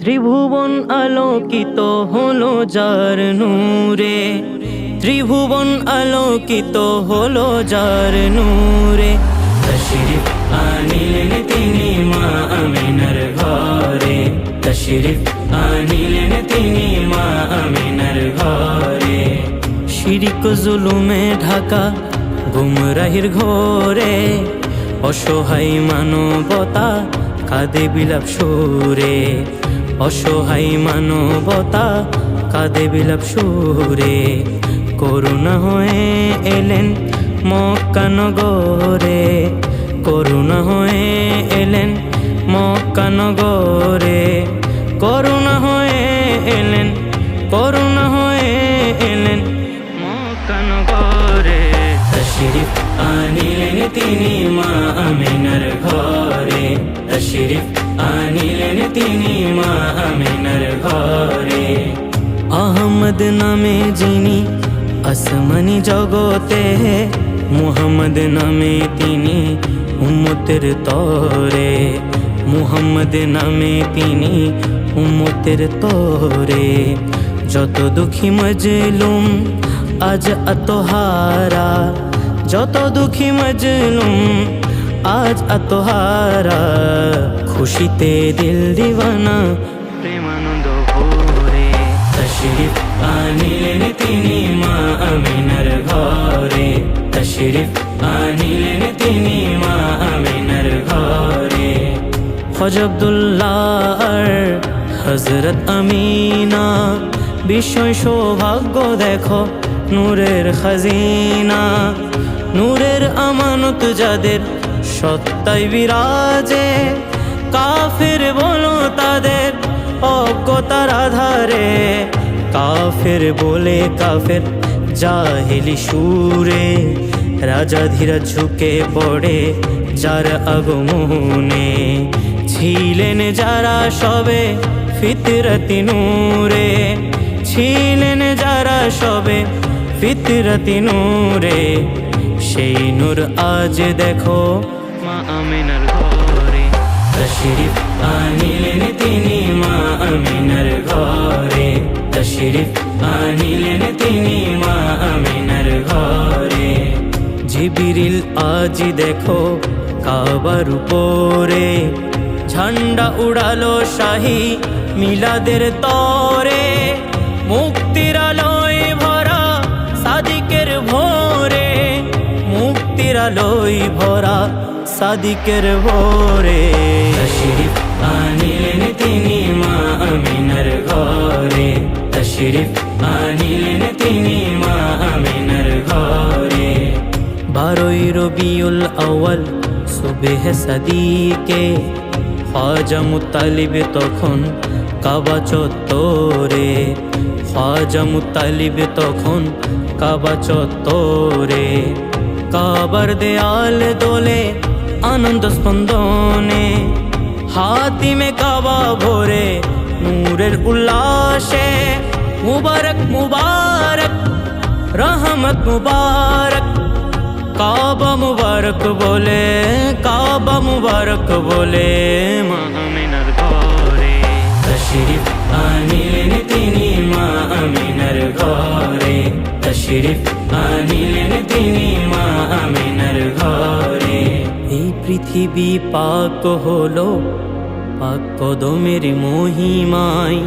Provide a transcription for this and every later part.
ত্রিভুবন আলোকিত হলো যার নূরে, ত্রিভুবন আলোকিত হলো যার নূরে। তশরিফ আনিলেন তিনি মা আমিনার ঘরে, তশরিফ আনিলেন তিনি মা আমিনার ঘরে। শিরিক জুলুমে ঢাকা গুমরাহির ঘোরে, অসহায় মানবতা কাঁদে বিলাপ সুরে, অসহায় মানবতা কাঁদে বিলাপ সুরে। করুণা হয়ে এলেন মক্কা নগরে, করুণা হয়ে এলেন মক্কা নগরে, করুণা হয়ে এলেন, করুণা হয়ে এলেন মক্কা নগরে। তশরিফ আনিলেন তিনি মা আমিনার ঘরে, তশরিফ আনিলেন তিনি মা আমিনার ঘরে। আহমদ নামে যিনি আসমানি জগতে, মুহাম্মদ নামে তিনি উম্মতের তরে, মুহাম্মদ নামে তিনি উম্মতের তরে। যত দুঃখী মজলুম আজ আত্মহারা, যত দুঃখী মজলুম আজ আত্মহারা। খুশিতে দিল দিওয়ানা প্রেমানন্দ ভরে। তশরিফ আনিলেন তিনি মা আমিনার ঘরে, তশরিফ আনিলেন তিনি মা আমিনার ঘরে। খ্বাজা আব্দুল্লাহ আর হযরত আমিনা, বিস্ময় সৌভাগ্য দেখো নূরের খাজিনা। নূরের আমানত যাদের সত্তায় বিরাজে, কাফের বলো তাদের অজ্ঞতার আধারে। কাফের বলে কাফের জাহেলি সুরে, রাজা ধীরা ঝুঁকে পড়ে যার আগমনে। ছিলেন যারা সবে ফিতরতি নূরে, ছিলেন যারা সবে ফিতরতি নূরে। সেই নূর আজ দেখো মা আমিনার ঘরে। তশরিফ আনিলেন তিনি মা আমিনার ঘরে, তশরিফ আনিলেন তিনি মা আমিনার ঘরে। জিবরিল আজ দেখো কাবার উপরে, ঝান্ডা উড়ালো শাহী মিলাদের তরে। মুক্তির আলোয় ভরা সাদিকের ভোরে, মুক্তির আলোয় ভরা সাদিকের ভোরে। তশরিফ আনিলেন তিনি মা আমিনার ঘরে, তশরিফ আনিলেন তিনি মা আমিনার ঘরে। 12 রবিউল আউয়াল সুবহ সাদিকে, খ্বাজা মুত্তালিব তখন কাবা চত্বরে, খ্বাজা মুত্তালিব তখন কাবা চত্বরে। কাবার দেয়াল দোলে আনন্দ স্পন্দনে, হাতিমে কাবা ভরে নূরের উল্লাসে। মুবারক মুবারক রহমত মুবারক, কাবা মুবারক বলে, কাবা মুবারক বলে মা আমিনার ঘরে। তশরিফ আনিলেন তিনি মা আমিনার ঘরে, তশরিফ আনিলেন তিনি মা আমিনার ঘরে। এই পৃথিবী পাক হলো পাক কদমের মহিমায়,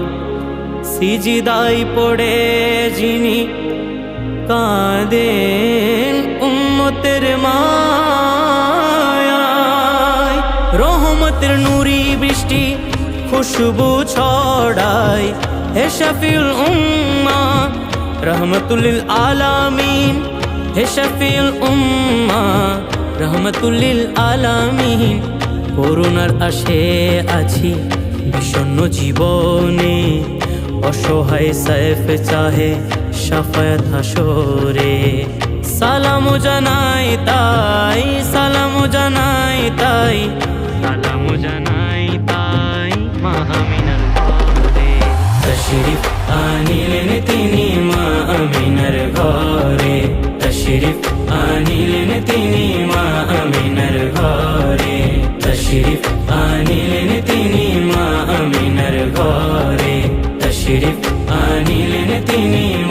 সিজদায় পড়ে যিনি কাঁদেন উম্মতের মায়ায়। রহমতের নুরি বৃষ্টি খুশবু ছড়ায়, হে শফিউল উম্মাহ রহমাতুল লিল আলামিন, হে শফিউল উম্মাহ রহমাতুল লিল আলামিন। করুণার আশে আছি বিষণ্ণ জীবনে, অসহায় সাইফ চাহে শাফায়াত হাসরে। সালাম জানাই তাই, সালাম জানাই তাই, সালাম জানাই তাই মা আমিনার ঘরে। তশরিফ আনিলেন তিনি মা আমিনার ঘরে, তশরিফ আনিলেন তিনি মা আমিনার ঘরে, তশরিফ আনিলেন তিনি মা আমিনার ঘরে। তশরিফ আনিলেন তিনি